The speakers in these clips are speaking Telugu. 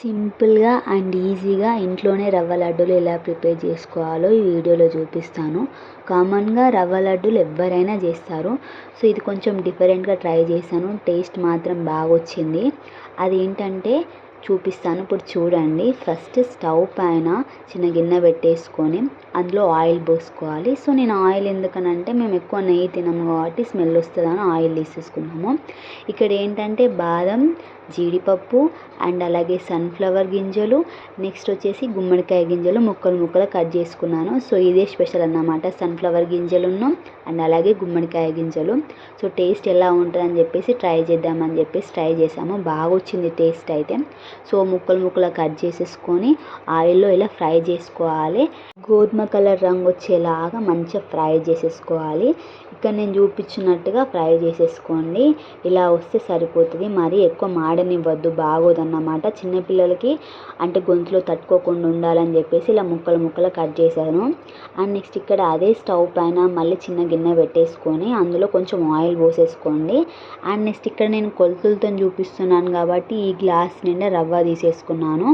సింపుల్గా అండ్ ఈజీగా ఇంట్లోనే రవ్వ లడ్డూలు ఎలా ప్రిపేర్ చేసుకోవాలో ఈ వీడియోలో చూపిస్తాను. కామన్గా రవ్వ లడ్డూలు ఎవరైనా చేస్తారు. సో ఇది కొంచెం డిఫరెంట్గా ట్రై చేశాను. టేస్ట్ మాత్రం బాగా వచ్చింది. అదేంటంటే చూపిస్తాను, ఇప్పుడు చూడండి. ఫస్ట్ స్టవ్ పైన చిన్న గిన్నె పెట్టేసుకొని అందులో ఆయిల్ పోసుకోవాలి. సో నేను ఆయిల్ ఎందుకనంటే మేము ఎక్కువ నెయ్యి తినము కాబట్టి స్మెల్ వస్తుందని ఆయిల్ తీసేసుకున్నాము. ఇక్కడ ఏంటంటే బాదం, జీడిపప్పు అండ్ అలాగే సన్ఫ్లవర్ గింజలు, నెక్స్ట్ వచ్చేసి గుమ్మడికాయ గింజలు ముక్కలు కట్ చేసుకున్నాను. సో ఇదే స్పెషల్ అన్నమాట, సన్ఫ్లవర్ గింజలును అండ్ అలాగే గుమ్మడికాయ గింజలు. సో టేస్ట్ ఎలా ఉంటుందని చెప్పేసి ట్రై చేద్దామని చెప్పేసి ట్రై చేసాము. బాగా వచ్చింది టేస్ట్ అయితే. సో ముక్కలు కట్ చేసేసుకొని ఆయిల్లో ఇలా ఫ్రై చేసుకోవాలి. గోధుమ కలర్ రంగు వచ్చేలాగా మంచిగా ఫ్రై చేసేసుకోవాలి. ఇక్కడ నేను చూపించినట్టుగా ఫ్రై చేసేసుకోండి. ఇలా వస్తే సరిపోతుంది, మరీ ఎక్కువ మాడనివ్వద్దు, బాగోదన్నమాట. చిన్నపిల్లలకి అంటే గొంతులో తట్టుకోకుండా ఉండాలని చెప్పేసి ఇలా ముక్కలు కట్ చేశాను. అండ్ నెక్స్ట్ ఇక్కడ అదే స్టవ్ పైన మళ్ళీ చిన్న గిన్నె పెట్టేసుకొని అందులో కొంచెం ఆయిల్ పోసేసుకోండి. అండ్ నెక్స్ట్ ఇక్కడ నేను కొలతలతో చూపిస్తున్నాను కాబట్టి ఈ గ్లాస్ నిండా రవ్వ తీసేసుకున్నాను.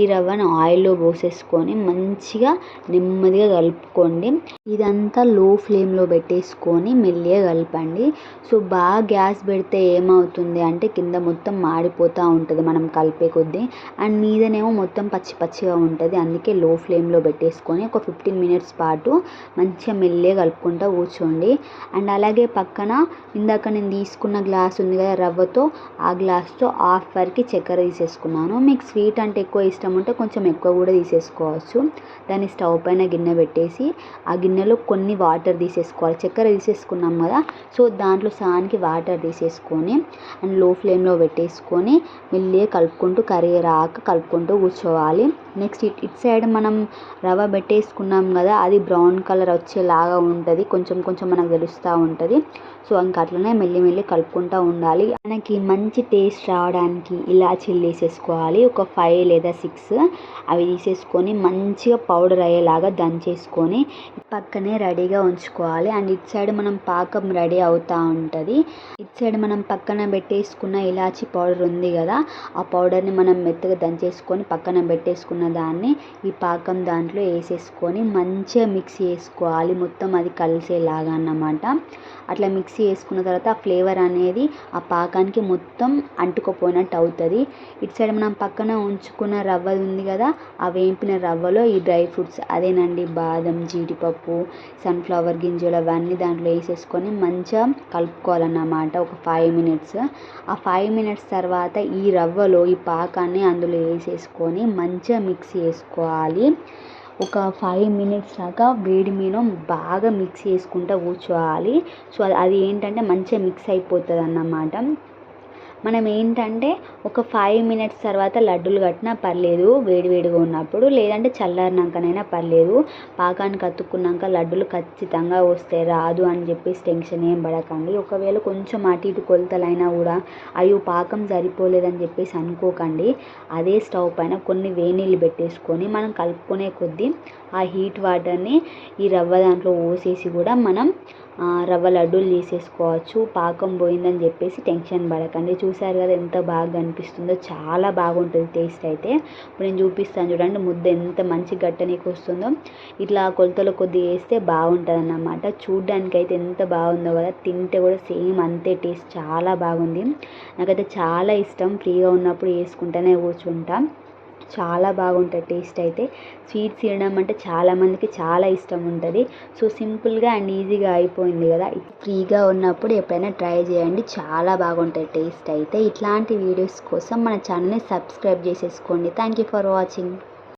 ఈ రవ్వను ఆయిల్లో పోసేసుకొని మంచిగా నెమ్మదిగా కలుపుకోండి. ఇదంతా లో ఫ్లేమ్లో పెట్టేసుకొని మెల్లిగా కలపండి. సో బాగా గ్యాస్ పెడితే ఏమవుతుంది అంటే కింద మొత్తం మాడిపోతూ ఉంటుంది మనం కలిపే కొద్దీ, అండ్ మీదనేమో మొత్తం పచ్చిగా ఉంటుంది. అందుకే లో ఫ్లేమ్లో పెట్టేసుకొని ఒక 15 మినిట్స్ పాటు మంచిగా మెల్లిగా కలుపుకుంటూ కూర్చోండి. అండ్ అలాగే పక్కన ఇందాక నేను తీసుకున్న గ్లాస్ ఉంది కదా రవ్వతో, ఆ గ్లాస్తో హాఫ్ వరకు చక్కెర తీసేసుకున్నాను. మీకు స్వీట్ అంటే ఎక్కువ ఇష్టం ఉంటే కొంచెం ఎక్కువ కూడా తీసేసుకోవచ్చు. దాన్ని స్టవ్ పైన గిన్నె పెట్టేసి ఆ గిన్నెలో కొన్ని వాటర్ తీసేసుకోవాలి. చక్కెర తీసేసుకున్నాం కదా, సో దాంట్లో సానికి వాటర్ తీసేసుకొని అండ్ లో ఫ్లేమ్లో పెట్టేసుకొని మెల్లిగా కలుపుకుంటూ కరిగేరాక కలుపుకుంటూ కూర్చోవాలి. నెక్స్ట్ ఇటు సైడ్ మనం రవ్వ పెట్టేసుకున్నాం కదా, అది బ్రౌన్ కలర్ వచ్చేలాగా ఉంటుంది, కొంచెం మనకు తెలుస్తూ ఉంటుంది. సో ఇంకా అట్లనే మెల్లి కలుపుకుంటూ ఉండాలి. మనకి మంచి టేస్ట్ రావడానికి ఇలాచీలు తీసేసుకోవాలి, ఒక 5 లేదా 6 అవి తీసేసుకొని మంచిగా పౌడర్ అయ్యేలాగా దంచేసుకొని పక్కనే రెడీగా ఉంచుకోవాలి. అండ్ ఇటు సైడ్ మనం పాకం రెడీ అవుతూ ఉంటుంది. ఇటు సైడ్ మనం పక్కన పెట్టేసుకున్న ఇలాచీ పౌడర్ ఉంది కదా, ఆ పౌడర్ని మనం మెత్తగా దంచేసుకొని పక్కన పెట్టేసుకున్న దాన్ని ఈ పాకం దాంట్లో వేసేసుకొని మంచిగా మిక్స్ చేసుకోవాలి, మొత్తం అది కలిసేలాగా అన్నమాట. అట్లా మిక్సీ వేసుకున్న తర్వాత ఆ ఫ్లేవర్ అనేది ఆ పాకానికి మొత్తం అంటుకుపోయినట్టు అవుతుంది. ఇటు సైడ్ మనం పక్కన ఉంచుకున్న రవ్వ ఉంది కదా, ఆ వేంపిన రవ్వలో ఈ డ్రై ఫ్రూట్స్ అదేనండి బాదం, జీడిపప్పు, సన్ఫ్లవర్ గింజలు అవన్నీ దాంట్లో వేసేసుకొని మంచిగా కలుపుకోవాలన్నమాట ఒక 5 మినిట్స్. ఆ 5 మినిట్స్ తర్వాత ఈ రవ్వలో ఈ పాకాన్ని అందులో వేసేసుకొని మంచిగా మిక్స్ చేసుకోవాలి. ఒక 5 మినిట్స్ దాకా వేడి మీద బాగా మిక్స్ చేసుకుంటూ కూర్చోవాలి. సో అది ఏంటంటే మంచిగా మిక్స్ అయిపోతుంది అన్నమాట. మనం ఏంటంటే ఒక 5 మినిట్స్ తర్వాత లడ్డూలు కట్టినా పర్లేదు వేడిగా ఉన్నప్పుడు, లేదంటే చల్లారినాకనైనా పర్లేదు. పాకానికి అతుక్కున్నాక లడ్డూలు ఖచ్చితంగా వస్తే రాదు అని చెప్పేసి టెన్షన్ ఏం పడకండి. ఒకవేళ కొంచెం అటు ఇటు కొలతలైనా కూడా అయ్యో పాకం సరిపోలేదని చెప్పేసి అనుకోకండి. అదే స్టవ్ పైన కొన్ని వేనీళ్ళు పెట్టేసుకొని మనం కలుపుకునే కొద్దీ ఆ హీట్ వాటర్ని ఈ రవ్వ దాంట్లో పోసేసి కూడా మనం రవ్వ లడ్డూలు చేసేసుకోవచ్చు. పాకం పోయిందని చెప్పేసి టెన్షన్ పడకండి. చూసారు కదా ఎంత బాగా అనిపిస్తుందో, చాలా బాగుంటుంది టేస్ట్ అయితే. ఇప్పుడు నేను చూపిస్తాను చూడండి, ముద్ద ఎంత మంచి గట్టనీకి వస్తుందో. ఇట్లా కొలతలు కొద్దిగా వేస్తే బాగుంటుంది అన్నమాట. చూడ్డానికి అయితే ఎంత బాగుందో కదా, తింటే కూడా సేమ్ అంతే టేస్ట్, చాలా బాగుంది. నాకైతే చాలా ఇష్టం, ఫ్రీగా ఉన్నప్పుడు వేసుకుంటూనే కూర్చుంటా. చాలా బాగుంటుంది టేస్ట్ అయితే. స్వీట్స్ తినడం అంటే చాలామందికి చాలా ఇష్టం ఉంటుంది. సో సింపుల్గా అండ్ ఈజీగా అయిపోయింది కదా. ఫ్రీగా ఉన్నప్పుడు ఎప్పుడైనా ట్రై చేయండి, చాలా బాగుంటుంది టేస్ట్ అయితే. ఇట్లాంటి వీడియోస్ కోసం మన ఛానల్ని సబ్స్క్రైబ్ చేసేసుకోండి. Thank you for watching.